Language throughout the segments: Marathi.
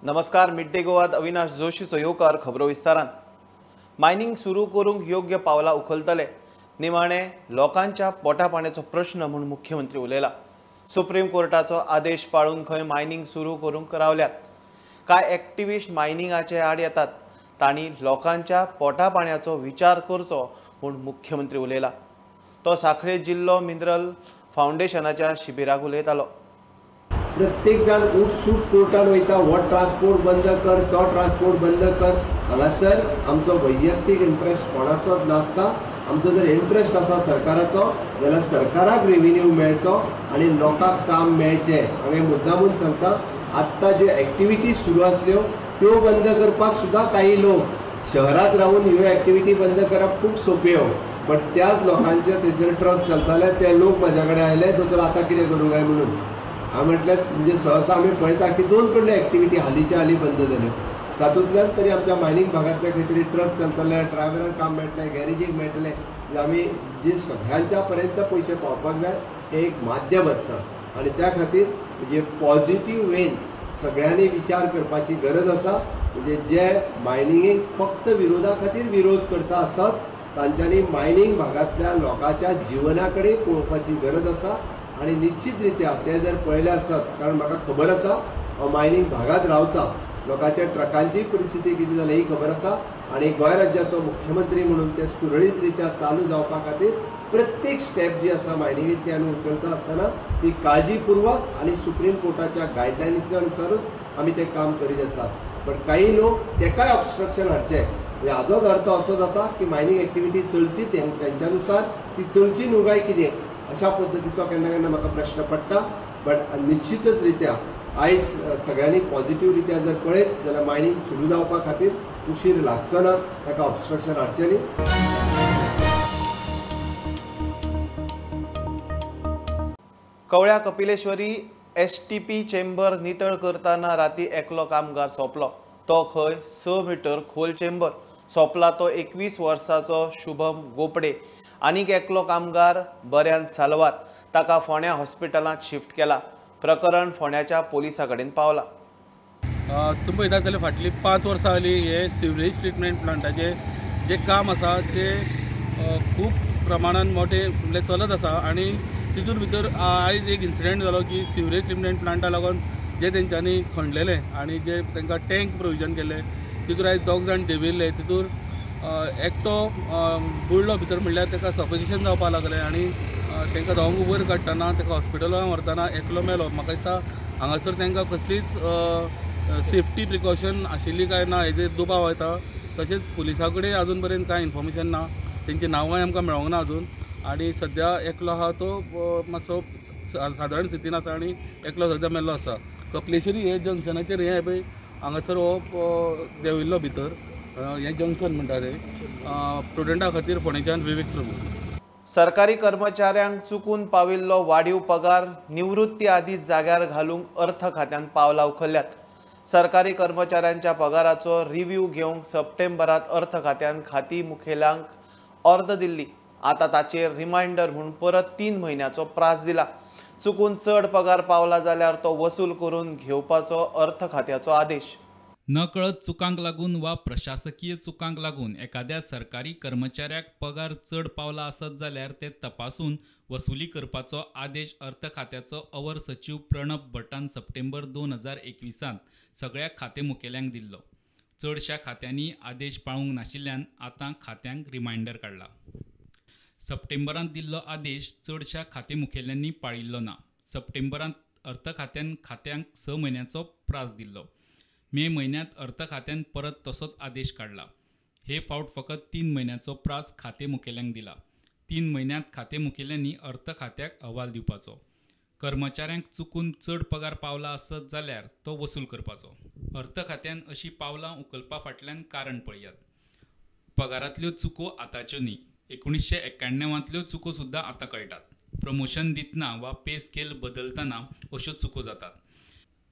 नमस्कार. मिड डे गोवात अविनाश जोशीचो येवकार खबरो विस्तारान. मायनिंग सुरू करूंक योग्य पावलां उखलतले. निमाणे लोकांच्या पोटापाण्याचो प्रश्न म्हूण मुख्यमंत्री उलयला. सुप्रीम कोर्टाचो आदेश पाळून खंय मायनिंग सुरू करूंक रावल्यात. कांय एक्टिविस्ट मायनिंगाचे आड येतात. तांणी लोकांच्या पोटापाण्याचो विचार करचो म्हूण मुख्यमंत्री उलयला. तो सांखळे जिल्लो मिनरल फाउंडेशनाच्या शिबिराक उलयतालो. प्रत्येक जण उठसूट कोर्टान वयता, हो ट्रान्सपोर्ट बंद कर, तो ट्रान्सपोर्ट बंद कर. हांगासर आमचो वैयक्तीक इंट्रस्ट कोणाचोच नासता. आमचो जर इंट्रस्ट आसा सरकाराचो जाल्यार सरकाराक रेव्हेन्यू मेळचो आनी लोकांक काम मेळचें. हांवें मुद्दामून सांगता, आत्तां ज्यो एक्टिविटीज सुरू आसल्यो त्यो बंद करपाक सुद्दां काही लोक शहरात रावन ह्यो एक्टिविटी बंद करप खूब सोंप्यो. बट त्याच लोकांचे थंयसर ट्रक चलताले, ते लोक म्हाज्या कडेन आयले, दोतोर आतां कितें करूं काय म्हणून. हांव म्हटलें म्हणजे सहसा आमी पळयता की दोन कडल्यो एक्टिविटी हालींच्या हालीं बंद जाल्यो. तातूंतल्यान तरी आमच्या मायनिंग भागांतले खंय तरी ट्रक चलतले, ड्रायव्हरांक काम मेळटलें, गॅरेजीक मेळटलें. आमी जे सगळ्यांच्या पर्यंत पयशे पावपाक जाय हें एक माध्यम आसता आनी त्या खातीर म्हणजे पॉझिटीव वेन सगळ्यांनी विचार करपाची गरज आसा. म्हणजे जे मायनिंगेक फक्त विरोधा खातीर विरोध करता आसत तांच्यांनी मायनिंग भागांतल्या लोकांच्या जिवना कडेन पळोवपाची गरज आसा. आणि निश्चित रित्या ते जर पळयले आसत, कारण म्हाका खबर आसा हांव मायनिंग भागात रावता, लोकांच्या ट्रकांची परिस्थिती कितें जाल्या ही खबर आसा. आणि गोंय राज्याचो मुख्यमंत्री म्हणून ते सुरळीत रित्या चालू जावपा खातीर प्रत्येक स्टेप जी आसा मायनिंगेची आमी उचलता आसतना ती काळजीपूर्वक आणि सुप्रीम कोर्टाच्या गायडलायन्सच्या अनुसारूच आमी तें काम करीत आसात. बट काही लोक तेकाय ऑब्स्ट्रक्शन हाडचे. हाजोच अर्थ असो जाता की मायनिंग एक्टिविटी चलची तेंच्यानुसार ती चलची न्हू काय कितें अशा पद्दतीचो केन्ना केन्ना म्हाका प्रश्न पडटा. बट निश्चितच रित्या आयज सगळ्यांनी पॉझिटिव्ह रित्या जर पळयत जाल्यार मायनिंग सुरू जावपा खातीर उशीर लागचो ना, ताका ऑब्स्ट्रक्शन हाडचें न्ही. कवळ्या कपिलेश्वरी STP चेंबर नितळ करतना राती एकलो कामगार सोंपलो. तो खंय 6 मीटर खोल चेंबर. सोंपला तो 21 वर्साचो शुभम गोपडे. आनीक एकलो कामगार बऱ्यान साल्वार. ताका फोंड्या हॉस्पिटलांत शिफ्ट केला. प्रकरण फोंड्याच्या पोलिसां कडेन पावला. तुम्ही पळयता जाल्यार फाटलीं 5 वर्सां हालीं हे सिवरेज ट्रिटमेंट प्लांटाचे जे काम आसा ते खूब प्रमाणान मोठे म्हणजे चलत आसा. आनी तितून भितर आयज एक इन्सिडेंट जालो की सिवरेज ट्रिटमेंट प्लांटा लागून जे तेंच्यांनी खणलेले आनी जे तांकां टँक प्रोविजन केले तितून आयज 2 जाण देंविल्ले. तितून एकटो बुडलो भितर म्हणल्यार ताका सफोकेशन जावपाक लागलें आनी तांकां दोंग वयर काडटना ताका हॉस्पिटलांत व्हरतना एकलो मेलो. म्हाका दिसता हांगासर तांकां कसलीच सेफ्टी प्रिकॉशन आशिल्ली काय ना हेजेर दुबाव येता. तशेंच पुलिसां कडेन आजून पर्यंत कांय इन्फॉर्मेशन ना, तेंची नांवांय आमकां मेळोंक ना अजून. आनी सद्या एकलो आहा तो मातसो सादारण स्थितीन आसा आनी एकलो सद्या मेल्लो आसा. कपिलेश्वरी हे जंक्शनाचेर हे पळय हांगासर हो देंविल्लो भितर हें जंक्शन म्हणटा तें स्टुडंटा खातीर फोंडेच्यान विवेक प्रभू. सरकारी कर्मचाऱ्यांक चुकून पाविल्लो वाडीव पगार निवृत्ती आदींच जाग्यार घालूंक अर्थ खात्यान पावलां उखल्ल्यात. सरकारी कर्मचाऱ्यांच्या पगाराचो रिव्ह्यू घेवंक सप्टेंबरांत अर्थ खात्यान खाती मुखेल्यांक अर्द दिल्ली. आतां ताचेर रिमांयडर म्हूण परत 3 म्हयन्याचो प्रास दिला. चुकून चड पगार पावला जाल्यार तो वसूल करून घेवपाचो अर्थ खात्याचो आदेश. नकळत चुकांक लागून वा प्रशासकीय चुकांक लागून एखाद्या सरकारी कर्मचाऱ्याक पगार चड पावला आसत जाल्यार ते तपासून वसुली करपाचो आदेश अर्थ खात्याचो अवर सचिव प्रणब भट्टान सप्टेंबर 2021 सगळ्या खाते मुखेल्यांक दिल्लो. चडशा खात्यांनी आदेश पाळूंक नाशिल्ल्यान आतां खात्यांक रिमांयडर काडला. सप्टेंबरांत दिल्लो आदेश चडशा खाते मुखेल्यांनी पाळिल्लो ना. सप्टेंबरांत अर्थ खात्यान खात्यांक 6 म्हयन्याचो प्रास दिल्लो. मे म्हयन्यांत अर्थ खात्यान परत तसोच आदेश काडला. हे फावट फकत 3 म्हयन्याचो प्रास खाते मुखेल्यांक दिला. 3 म्हयन्यांत खाते मुखेल्यांनी अर्थ खात्याक अहवाल दिवपाचो. कर्मचाऱ्यांक चुकून चड पगार पावला आसत जाल्यार तो वसूल करपाचो. अर्थ खात्यान अशी पावलां उखलपा फाटल्यान कारण पळयात. पगारांतल्यो चुको आतांच्यो न्ही. 1991तल्यो चुको सुद्दां आतां कळटात. प्रमोशन दितना वा पे स्केल बदलतना अश्यो चुको जातात.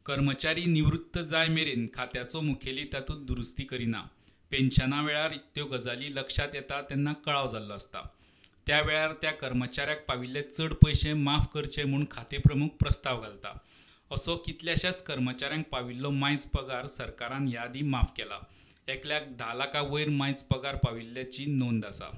कर्मचारी निवृत्त जाय मेरेन खात्याचो मुखेली तातूंत दुरुस्ती करिना. पेन्शना वेळार त्यो गजाली लक्षात येता तेन्ना कळाव जाल्लो आसता. त्या वेळार त्या कर्मचाऱ्याक पाविल्ले चड पयशे माफ करचे म्हूण खाते प्रमुख प्रस्ताव घालता. असो कितल्याशाच कर्मचाऱ्यांक पाविल्लो मायज पगार सरकारान ह्या आदी माफ केला. एकल्याक 10 लाखा वयर मायज पगार पाविल्ल्याची नोंद आसा.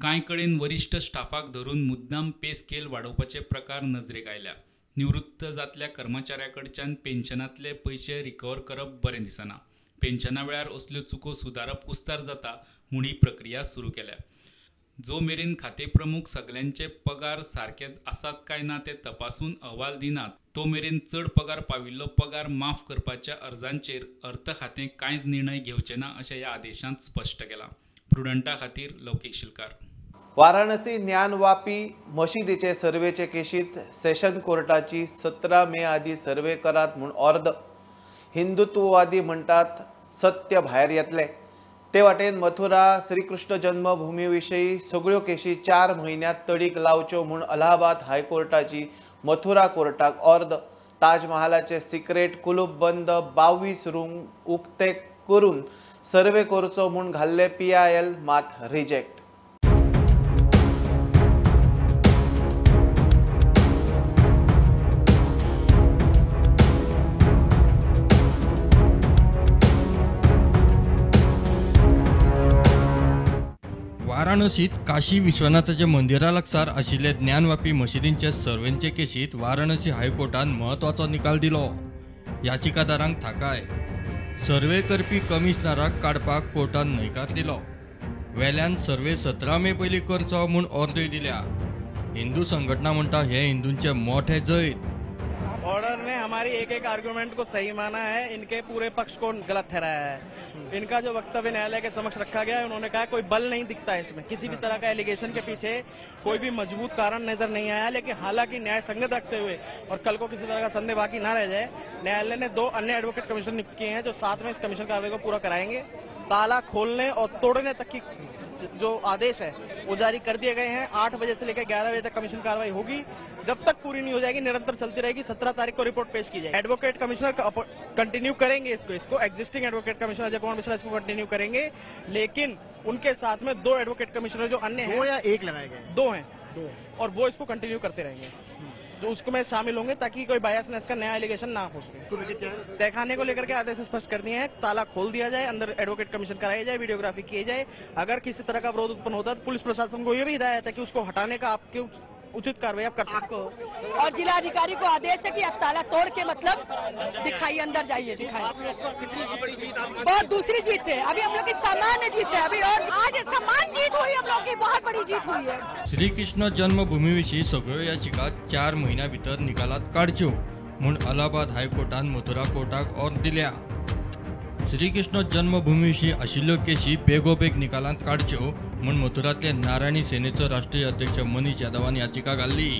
कांय कडेन वरिश्ठ स्टाफाक धरून मुद्दाम पे स्केल वाडोवपाचे प्रकार नजरेक आयल्या. निवृत्त जातल्या कर्मचाऱ्या कडच्यान पेन्शनांतले पयशे रिकवर करप बरें दिसना. पेन्शना वेळार असल्यो चुको सुदारप कुस्तार जाता म्हूण ही प्रक्रिया सुरू केल्या. जो मेरेन खाते प्रमुख सगळ्यांचे पगार सारकेच आसात काय ना ते तपासून अहवाल दिनात तो मेरेन चड पगार पाविल्लो पगार माफ करपाच्या अर्जांचेर अर्थ खातें कांयच निर्णय घेवचे ना अशें ह्या आदेशांत स्पश्ट केलां. प्रुडंटा खातीर लौकीक शिलकार. वाराणसी ज्ञानवापी मशिदीचे सर्वेचे केशीत सेशन कोर्टाची 17 मे आदी सर्वे करात म्हूण अर्द. हिंदुत्ववादी म्हणटात सत्य भायर येतले. ते वाटेन मथुरा श्रीकृष्ण जन्मभूमी विशयी सगळ्यो केशी 4 म्हयन्यांत तडीक लावच्यो म्हूण अलाहाबाद हायकोर्टाची मथुरा कोर्टाक अर्द. ताजमहालाचे सिक्रेट कुलूप बंद 22 रूम उक्ते करून सर्वे करचो म्हूण घाल्ले PIL मात रिजेक्ट. वाराणसीत काशी विश्वनाथाच्या मंदिरा लागसार आशिल्ले ज्ञानवापी मशिदींचे सर्वेंचे केशीत वाराणसी हायकोर्टान म्हत्वाचो निकाल दिलो. याचिकादारांक थाकाय. सर्वे करपी कमिशनराक काडपाक कोर्टान न्हयकार दिलो. वेल्यान सर्वे 17 मे पयलीं करचो म्हूण ऑर्डर दिल्या. हिंदू संघटना म्हणटा हे हिंदूंचे मोठे जैत. ऑर्डर ने हमारी एक एक आर्गुमेंट को सही माना है, इनके पूरे पक्ष को गलत ठहराया है. इनका जो वक्तव्य न्यायालय के समक्ष रखा गया है, उन्होंने कहा कोई बल नहीं दिखता है इसमें, किसी भी तरह का एलिगेशन के पीछे कोई भी मजबूत कारण नजर नहीं आया. लेकिन हालांकि न्याय संगत रखते हुए और कल को किसी तरह का संदेह बाकी ना रह जाए, न्यायालय ने 2 अन्य एडवोकेट कमीशन नियुक्त किए हैं जो साथ में इस कमीशन कार्रवाई को पूरा कराएंगे. ताला खोलने और तोड़ने तक की जो आदेश है वो जारी कर दिए गए हैं. 8 बजे से लेकर 11 बजे तक कमीशन कार्रवाई होगी. जब तक पूरी नहीं हो जाएगी निरंतर चलती रहेगी. 17 तारीख को रिपोर्ट पेश की जाएगी. एडवोकेट कमिश्नर कंटिन्यू करेंगे इसको existing advocate commissioner Ajay Kumar Mishra इसको कंटिन्यू करेंगे. लेकिन उनके साथ में 2 एडवोकेट कमिश्नर जो अन्य हैं, 2 या 1 लगाए गए? 2 हैं, और वो इसको कंटिन्यू करते रहेंगे. जो उसमें शामिल होंगे ताकि कोई बायसनेस का नया एलिगेशन ना हो सके. तहखाने को लेकर के आदेश स्पष्ट कर दिए हैं. ताला खोल दिया जाए, अंदर एडवोकेट कमीशन कराई जाए, वीडियोग्राफी की जाए. अगर किसी तरह का विरोध उत्पन्न होता है तो पुलिस प्रशासन को यह भी हिदायत है कि उसको हटाने का आपके उचित कार्रवाई आप कर सकते हो. और जिलाधिकारी को आदेश है कि आप ताला तोड़ के मतलब दिखाइए, अंदर जाइए, दिखाइए. बहुत दूसरी जीत है. अभी हम लोग की सामान्य जीत है अभी, और आज समान जीत हुई, हम लोग की बहुत बड़ी जीत हुई है. श्रीकृष्ण जन्मभूमी विशीं सगळ्यो याचिका 4 म्हयन्या भितर निकालात काडच्यो म्हूण अलाहाबाद हायकोर्टान मथुरा कोर्टाक ऑर्डर दिल्या. श्रीकृष्ण जन्मभूमी विशीं आशिल्ल्यो केशी बेगोबेग निकालांत काडच्यो म्हूण मथुरांतले नारायणी सेनेचो राष्ट्रीय अध्यक्ष मनीष यादवान याचिका घाल्ली.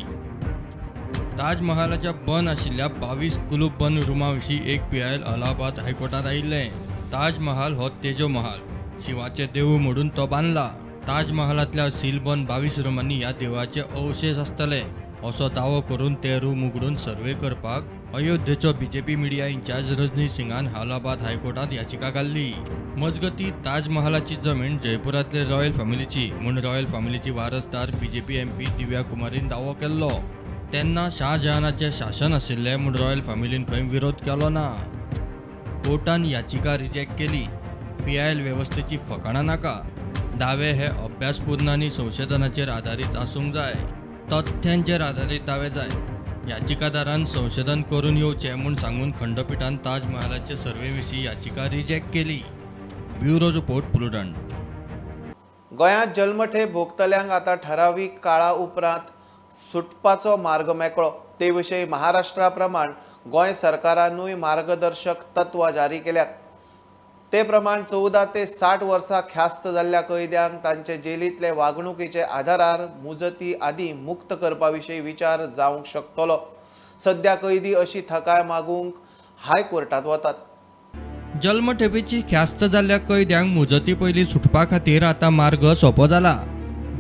ताजमहालाच्या बंद आशिल्ल्या 22 कुलूप बंद रुमा विशीं एक PIL अलाहाबाद हायकोर्टात आयिल्लें. ताजमहाल हो तेजो महाल, शिवाचें देवूळ म्हणून तो बांदला. ताजमहालांतल्या सीलबंद 22 रुमांनी ह्या देवळाचे अवशेश आसतले असो दावो करून ते रूम उगडून सर्वे करपाक अयोध्येचो BJP मिडिया इन्चार्ज रजनी सिंगान अलाहाबाद हायकोर्टात याचिका घाल्ली. मजगती ताजमहालाची जमीन जयपुरांतले रॉयल फॅमिलीची म्हूण रॉयल फॅमिलीची वारसदार BJP MP दिव्या कुमारीन दावो केल्लो. तेन्ना शाहजहानाचें शासन आशिल्लें म्हूण रॉयल फॅमिलीन खंय विरोध केलो ना. कोर्टान याचिका रिजेक्ट केली. PIL वेवस्थेची फकाणां नाका. दावे हे अभ्यासपूर्ण आनी संशोधनाचेर आदारीत आसूंक जाय. तथ्यांचेर आदारीत दावे जाय. याचिकादारान संशोधन करून येवचें म्हूण सांगून खंडपीठान ताजमहालाचे सर्वे विशीं याचिका रिजेक्ट केली. Bureau report prudent. गोंयांत जल्मठे भोगतल्यांक आतां ठरावीक काळा उपरांत सुटपाचो मार्ग मेकळो. ते विशयी महाराष्ट्रा प्रमाण गोंय सरकारानूय मार्गदर्शक तत्वां जारी केल्यात. ते प्रमाण 14 ते 60 वर्सां ख्यास्त जाल्ल्या कैद्यांक तांचे जेलींतले वागणुकीचे आधारार मुजती आदी मुक्त करपा विशीं विचार जावंक शकतलो. सध्या कैदी अशी थकाय मागूंक हायकोर्टांत वतात. जल्मठेपेची ख्यास्त जाल्ल्या कैद्यांक मुजती पयलीं सुटपा खातीर आतां मार्ग सोंपो जाला.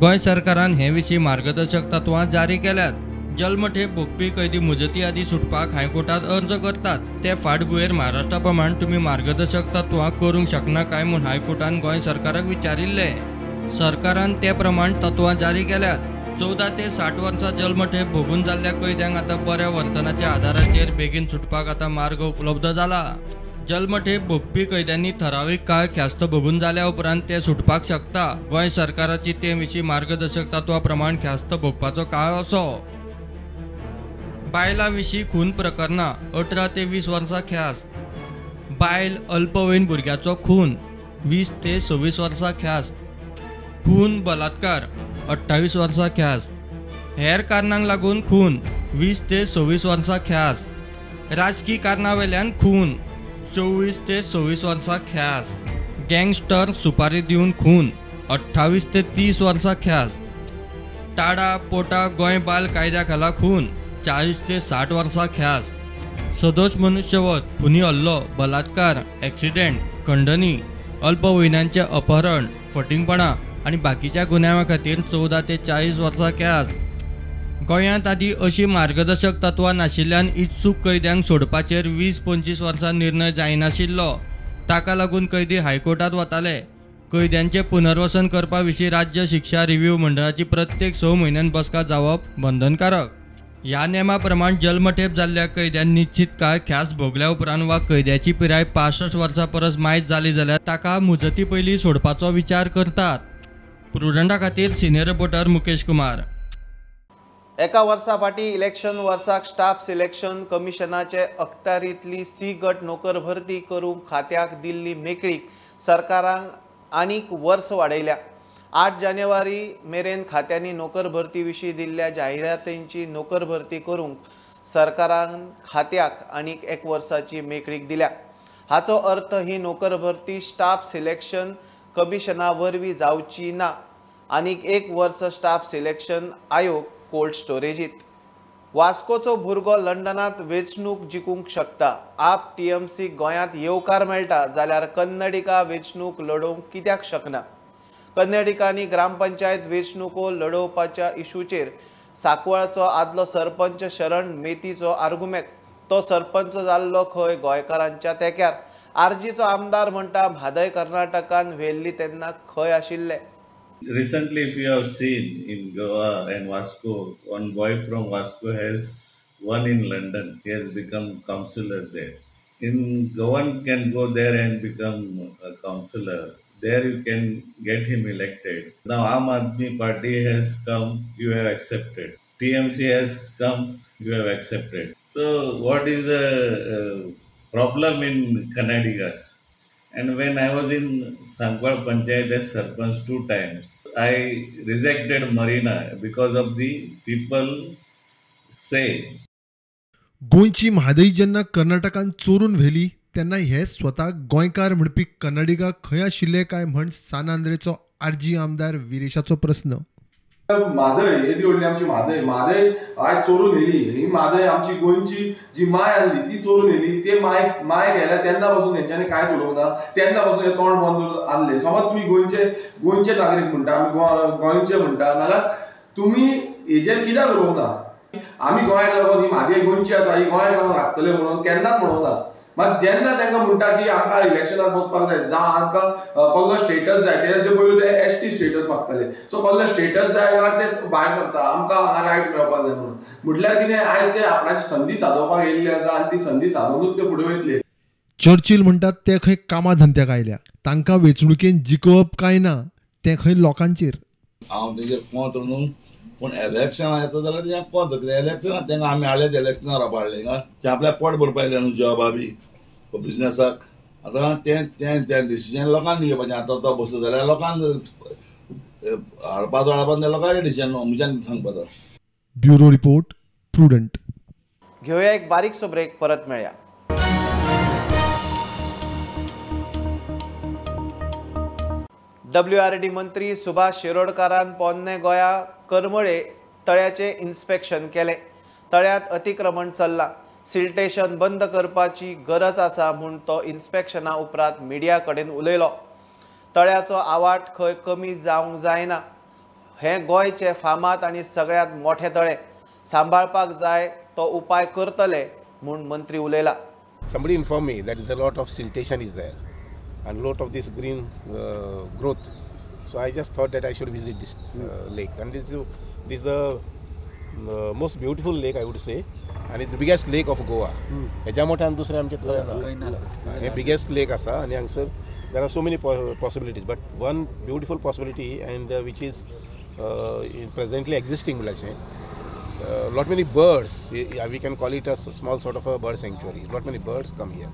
गोंय सरकारान हे विशीं मार्गदर्शक तत्वां जारी केल्यात. जल्मठेप भोगपी कैदी मुजती आदी सुटपाक हायकोर्टात अर्ज करतात. ते फाटभुंयेर महाराष्ट्रा प्रमाण तुमी मार्गदर्शक तत्वां करूंक शकना काय म्हूण हायकोर्टान गोंय सरकाराक विचारिल्ले. सरकारान ते प्रमाण तत्वां जारी केल्यात. 14 ते 60 वर्सां जल्मठेप भोगून जाल्ल्या कैद्यांक आतां बऱ्या वर्तनाच्या आदाराचेर बेगीन सुटपाक आतां मार्ग उपलब्ध जाला. जल्मठेप भोगपी कैद्यांनी ठरावीक काळ ख्यास्त भोगून जाल्या उपरांत ते सुटपाक शकता. गोंय सरकाराची ते विशीं मार्गदर्शक तत्वां प्रमाण ख्यास्त भोगपाचो काळ असो. बायलां विशीं खून प्रकरणां 18 ते 20 वर्सां ख्यास्त. बायल अल्पवयीन भुरग्याचो खून 20 ते 26 वर्सां ख्यास्त. खून बलात्कार 28 वर्सां ख्यास्त. हेर कारणांक लागून खून 20 ते 26 वर्सां ख्यास्त. राजकी कारणां वेल्यान खून 24 ते 26 वर्सां ख्यास्त. गँगस्टर सुपारी दिवन खून 28 ते 30 वर्सां ख्यास्त. टाडा पोटा गोंय बाल कायद्या खाला खून 40 ते 60 वर्सां ख्यास्त. सदोष मनुष्यवध, खुनी हल्लो, बलात्कार, ॲक्सिडेंट, खंडणी, अल्पवयीनांचे अपहरण, फटिंगपणां आनी बाकीच्या गुन्यांवां खातीर 14 ते 40 वर्सां ख्यास्त. गोंयांत आदीं अशीं मार्गदर्शक तत्वां नाशिल्ल्यान इत्सूक कैद्यांक सोडपाचेर 20-25 वर्सां निर्णय जायनाशिल्लो. ताका लागून कैदी हायकोर्टात वताले. कैद्यांचें पुनर्वसन करपा विशीं राज्य शिक्षा रिव्ह्यू मंडळाची प्रत्येक 6 म्हयन्यान बसका जावप बंधनकारक. ह्या नेमा प्रमाण जल्मठेप जाल्ल्या कैद्यान निश्चित काळ ख्यास्त भोगल्या उपरांत वा कैद्याची पिराय 65 वर्सां परस मायज जाली जाल्यार ताका मुजती पयलीं सोडपाचो विचार करतात. प्रुडंटा खातीर सिनियर रिपोर्टर मुकेश कुमार. एका वर्सा फाटीं इलेक्शन वर्साक स्टाफ सिलेक्शन कमिशनाचे अखत्यारींतली सी गट नोकर भरती करूंक खात्याक दिल्ली मेकळीक सरकारान आनीक वर्स वाडयल्या. 8 जानेवारी मेरेन खात्यांनी नोकर भरती विशीं दिल्ल्या जाहिरातींची नोकर भरती करूंक सरकारान खात्याक आनीक 1 वर्साची मेकळीक दिल्या. हाचो अर्थ ही नोकर भरती स्टाफ सिलेक्शन कमिशना वरवीं जावची ना. आनीक 1 वर्स स्टाफ सिलेक्शन आयोग कोल्ड स्टोरेजीत. वास्कोचो भुरगो लंडनांत वेंचणूक जिखूंक शकता. आप TMC गोंयांत येवकार मेळटा जाल्यार कन्नडिका वेंचणूक लडोवंक कित्याक शकना? कन्नडिकांनी ग्रामपंचायत वेंचणुको लडोवपाच्या इशूचेर सांकवाळचो आदलो सरपंच शरण मेतीचो आर्गुमेंट. तो सरपंच जाल्लो खंय गोंयकारांच्या तेंक्यार. आरजीचो आमदार म्हणटा म्हादय कर्नाटकान व्हेल्ली तेन्ना खंय आशिल्ले. Recently, if you have seen in Goa and Vasco, one boy from Vasco has won in London. He has become councillor there. In Goan can go there and become a councillor. There you can get him elected. Now Aam Aadmi Party has come, you have accepted. TMC has come, you have accepted. So what is the problem in Kannadigas? And when I was in Sankwal Panchayat as Sarpanch 2 times, I rejected Marina because of the people say. गोंयची म्हादई जेन्ना कर्नाटकान चोरून व्हेली तेन्ना हे स्वताक गोंयकार म्हणपी कन्नडिगा खंय आशिल्ले काय म्हण सानांद्रेचो आरजी आमदार विरेशाचो प्रस्न. म्हादय येदी व्हडली आमची म्हादय आज चोरून व्हेली. ही म्हादय आमची गोंयची जी माय आसली ती चोरून व्हेली. ते माय गेल्या तेन्ना पासून तेंच्यांनी कांयच उलोवना. तेन्ना पासून हे तोंड बंद आसले. समज तुमी गोंयचे नागरीक म्हणटा, आमी गोंयचे म्हणटा, नाल्यार तुमी हेजेर कित्याक उलोवना? आमी गोंयाक लागून ही म्हादय गोंयची आसा, ही गोंयाक लागून राखतले म्हणून केन्नाच म्हणूना. मात जेन्ना तांकां म्हणटा की आमकां इलेक्शनाक बसपाक जाय, जावं आमकां कसलो स्टेटस जाय, तेजे पयलीं ते ST स्टेटस मागताले. सो कसलो स्टेटस जाय जाल्यार ते भायर सरता, आमकां हांगा रायट मेळपाक जाय म्हणून. म्हटल्यार कितें, आयज ते आपणाची संदी सादोवपाक येयल्ले आसा आनी ती संदी सादोवनूच ते फुडें वयतले. चर्चिल म्हणटात ते खंय कामा धंद्याक आयल्या. तांकां वेंचणुकेन जिखोवप काय ना तें खंय लोकांचेर. हांव तेजेर पोंत न्हू, पूण इलेक्शनां येता जाल्यार तें पोंत. इलेक्शनां तेंकां आमी हाडले इलेक्शनां रावपाक हिंगा ते आपल्या पोट भरपाक येयले न्हू जॉबा बी बिजनेसाक. आतां तें डिसिजन लोकांनी घेवपाचें. आतां तो बसलो जाल्यार लोकांक हाडपाचो तें लोकांचें डिसिजन न्हू, म्हज्यान सांगपाचो. Bureau report, prudent. घेवया एक बारीकसो ब्रेक, परत मेळया. WRD मंत्री सुभाष शिरोडकारान पोन्ने गोंया करमळे तळ्याचे इन्स्पेक्शन केले. तळ्यात अतिक्रमण चल्लां. सिल्टेशन बंद करपाची गरज आसा म्हूण तो इन्स्पेक्शना उपरांत मिडिया कडेन उलयलो. तळ्याचो आवाठ खंय कमी जावंक जायना. हें गोंयचें फामाद आनी सगळ्यांत मोठें तळें. सांबाळपाक जाय तो उपाय करतले म्हूण मंत्री उलयला. Somebody informed me that a lot of siltation is there and a lot of this green growth. So I just thought that I should visit this lake. And this This is the most beautiful lake, I would say, and it's the biggest lake of Goa. हेच्या मोठ्यान दुसरे आमचे तळे ना. हे biggest lake आसा आणि हांगसर there are so many possibilities, but one beautiful possibility and which is presently existing म्हळ्यार lot many birds, we can call it a small sort of a bird sanctuary. Lot many birds come here.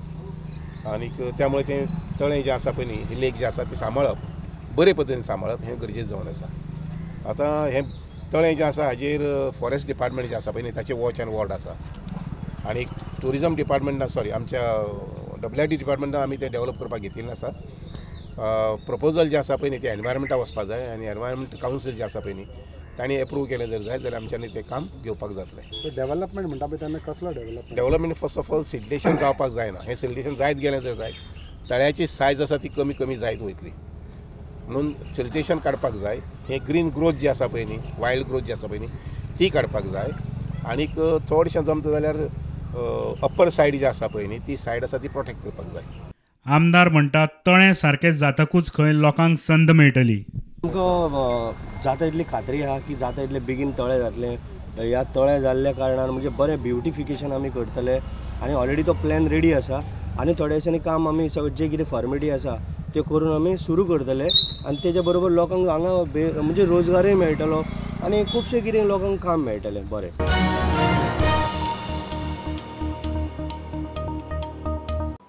आणि त्यामुळे ते तळें जे आसा पळय न्ही, ही लेक जी आसा ती सांबाळप, बरे पद्दतीन सांबाळप हें गरजेचें जावन आसा. आतां हें तळें जें आसा हाजेर फॉरेस्ट डिपार्टमेंट जें आसा पळय न्ही ताचें वॉच एंड वॉर्ड आसा. आनी टुरिजम डिपार्टमेंटान आमच्या WIT डिपार्टमेंटान आमी तें डेवलप करपाक घेतिल्लें आसा. प्रपोजल जें आसा पळय न्ही तें एनवायरमेंटाक वचपाक जाय आनी एनवायरमेंट कावन्सील जें आसा पळय न्ही तांणी एप्रूव केलें जर जाय जाल्यार आमच्यांनी तें काम घेवपाक जातलें. डेव्हलपमेंट म्हणटा पळय तेन्ना कसलो development first of all siltation जावपाक जायना. हें सिल्टेशन जायत गेलें जर जाय तळ्याची सायज आसा ती कमी कमी जायत वयतली म्हणून सिल्टेशन काडपाक जाय. हें ग्रीन ग्रोथ जी आसा पळय न्ही, वायल्ड ग्रोथ जी आसा पळय न्ही ती काडपाक जाय. आनीक चडशें जमता जाल्यार अप्पर सायड जी आसा पळय न्ही ती सायड आसा ती प्रोटेक्ट करपाक जाय. आमदार म्हणटात तळें सारकें जातकूच खंय लोकांक संद मेळटली. आमकां जाता इतली खात्री आहा की जाता इतले बेगीन तळें जातलें. ह्या तळें जाल्ल्या कारणान म्हणजे बरें ब्युटिफिकेशन आमी करतले आनी ऑलरेडी तो प्लॅन रेडी आसा आनी थोड्या दिसांनी काम आमी जे कितें फॉर्मेलिटी आसा ते करून आमी सुरू करतले आनी तेच्या बरोबर लोकांक हांगा म्हणजे रोजगारय मेळटलो आनी खुबशे कितें लोकांक काम मेळटलें. बरें.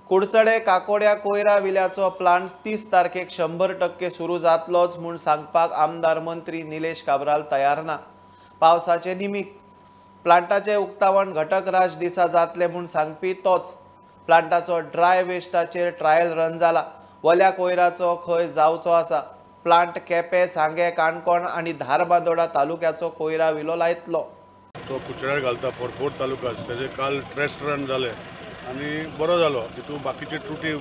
कुडचडे काकोड्या कोयरा विल्याचो प्लांट 30 तारखेक 100% सुरू जातलोच म्हूण सांगपाक आमदार मंत्री निलेश काब्राल तयार ना. पावसाचे निमित्त प्लांटाचे उक्तावण घटक राज दिसा जातले म्हूण सांगपी तोच. प्लांटाचो ड्राय वेस्टाचेर ट्रायल रन जाला. वल्या कोयराचो खंय जावचो आसा. प्लांट केपें, सांगे, काणकोण आनी धारबांदोडा तालुक्याचो कोयरा विलो लायतलो. तो कुचड्यार घालता फॉर 4 तालुका तेजे काल टेस्ट रन जाले आनी बरो जालो. तितून बाकीचे त्रुटी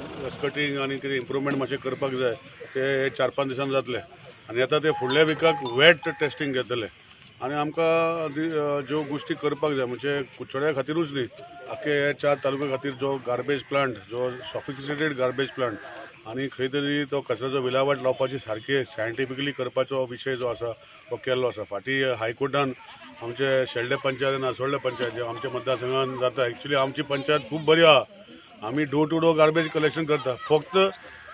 कटिंग आनी कितें इम्प्रुवमेंट मातशें करपाक जाय ते 4-5 दिसान जातले आनी आतां ते फुडल्या विकाक वेट टेस्टिंग घेतले आनी आमकां ज्यो गोश्टी करपाक जाय म्हणजे कुचड्या खातीरूच न्ही आख्खे 4 तालुक्या खातीर जो गार्बेज प्लांट जो सॉफिस्टिकेटेड गार्बेज प्लांट आनी खंय तरी तो कचऱ्याचो विलावट लावपाची सारके सायंटिफिकली करपाचो विशय जो आसा तो केल्लो आसा. फाटीं हायकोर्टान आमचे शेल्डे पंचायत आनी आसोळडे पंचायत जे आमच्या मतदारसंघान जाता एक्चुली आमची पंचायत खूब बरी आहा. आमी door to door garbage collection करता. फक्त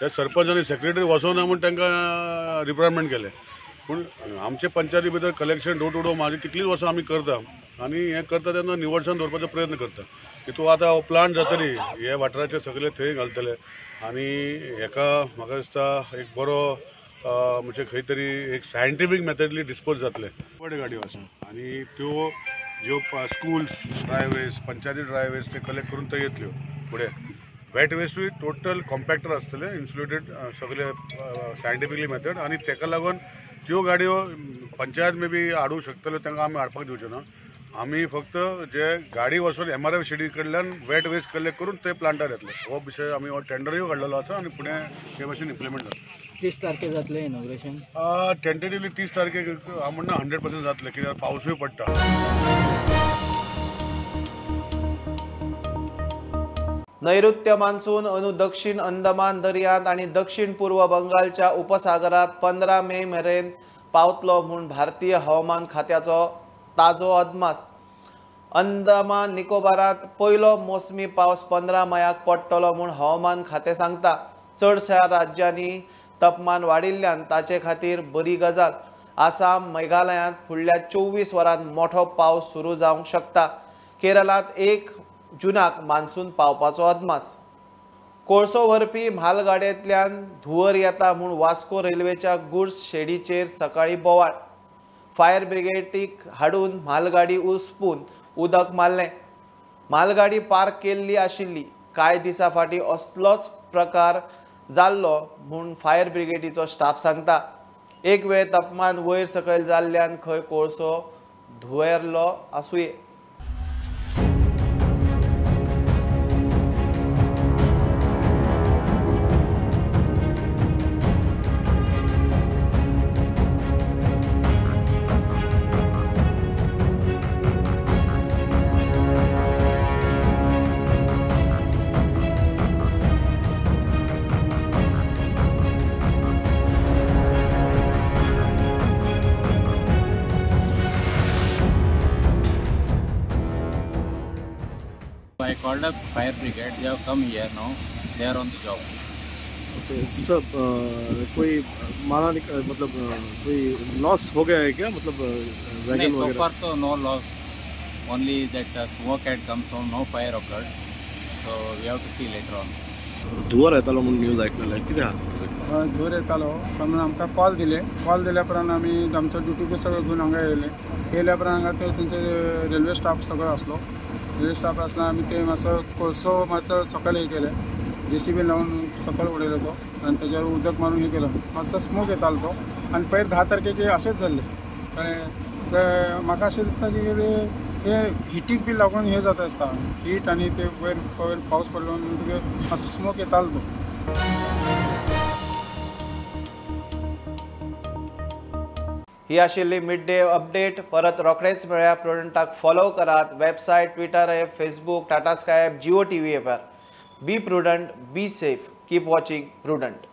ते सरपंच आनी सेक्रेटरी वचोना म्हूण तांकां रिप्रायमेंट केले पूण आमचे पंचायती भितर कलेक्शन डोर टू डोर म्हाजी कितलींच वर्सां आमी करता आनी हें करता तेन्ना निवळसाण दवरपाचो प्रयत्न करता. तितून आतां प्लांट जातली हे वाठाराचे सगळे थंय घालतले आनी हेका म्हाका दिसता एक बरो म्हणजे खंय तरी एक सायंटिफीक मेथडली डिस्पोज जातले. बड्यो गाडयो आसा आनी त्यो ज्यो स्कूल्स ड्राय वेस्ट पंचायती ड्राय वेस्ट ते कलेक्ट करून थंय येतल्यो. फुडें वेट वेस्टूय टोटल कॉम्पॅक्टर आसतले इन्सुलेटेड सगळे सायंटिफिकली मेथड आनी तेका लागून त्यो गाडयो पंचायत मे बी हाडूंक शकतल्यो तांकां आमी हाडपाक दिवचे ना. आमी फक्त जे गाडी वचून MRF शेडी कडल्यान वेट वेस्ट कलेक्ट करून ते प्लांटार येतले. हो विशय आमी हो टेंडरूय काडलेलो आसा आनी फुडें हे भाशेन इम्प्लिमेंट जातले. 30 तारखेक जातलें इनॉग्रेशन. टेंटेटिवली 30 तारखेक हांव म्हणना 100% जातलें कित्याक पावसूय पडटा. नैऋत्य मान्सून अंदू दक्षिण अंदमान दर्यांत आनी दक्षिण पूर्व बंगालच्या उपसागरात 15 मे मेरेन पावतलो म्हूण भारतीय हवामान खात्याचो ताजो अदमास. अंदमान निकोबारात पयलो मोसमी पावस 15 मेयाक पडटलो म्हूण हवामान खातें सांगता. चडशा राज्यांनी तापमान वाडिल्ल्यान ताचे खातीर बरी गजाल. आसाम, मेघालयांत फुडल्या 24 वरांत मोठो पावस सुरू जावंक शकता. केरळांत 1 जूनाक मान्सून पावपाचो अदमास. कोळसो व्हरपी म्हालगाडयेंतल्यान धुंवर येता म्हूण वास्को रेल्वेच्या गुड्स शेडीचेर सकाळीं बोवाळ. फायर ब्रिगेडीक हाडून म्हालगाडी उस्पून उदक मारलें. म्हालगाडी पार्क केल्ली आशिल्ली. कांय दिसा फाटीं असलोच प्रकार जाल्लो म्हूण फायर ब्रिगेडीचो स्टाफ सांगता. एक वेळ तापमान वयर सकयल जाल्ल्यान खंय कोळसो धुंवेरलो आसुये. called up fire brigade. They have come here now. They are on the job. Okay sir कोई मारा मतलब कोई लॉस हो गया है क्या मतलब No, वैगन so वगैरह far so no loss. Only that smoke had come, so no fire occurred. So we have to see later on. धुवर येतालो म्हणून न्यूज आयकलेले कितें आहा जोर येतालो म्हणून आमकां कॉल दिल्या उपरांत आमी आमचो ड्युटी बी सगळो घेवन हांगा येयले उपरांत हांगा ते तेंचे रेल्वे स्टाफ सगळो आसलो रेल्वे स्टाफ आसलो आमी ते मातसो कोळसो मातसो सकयल हे केले JCB लावन सकयल उडयलो तो आनी तेजेर उदक मारून हे केलो मातसो स्मोक येतालो तो आनी पयर 10 तारखेक अशेंच जाल्लें कळ्ळें म्हाका अशें दिसता की हे हिटीक बी लागून हे जाता आसता हीट आनी ते वयर पावस पडलो म्हणटकीर मातसो स्मोक येतालो तो ही आशिल्ली मिड डे अपडेट परत रोखडेच मेळया प्रुडंटाक फॉलो करात website twitter app facebook Tata Sky app Jio TV ॲपार be Prudent be safe keep watching prudent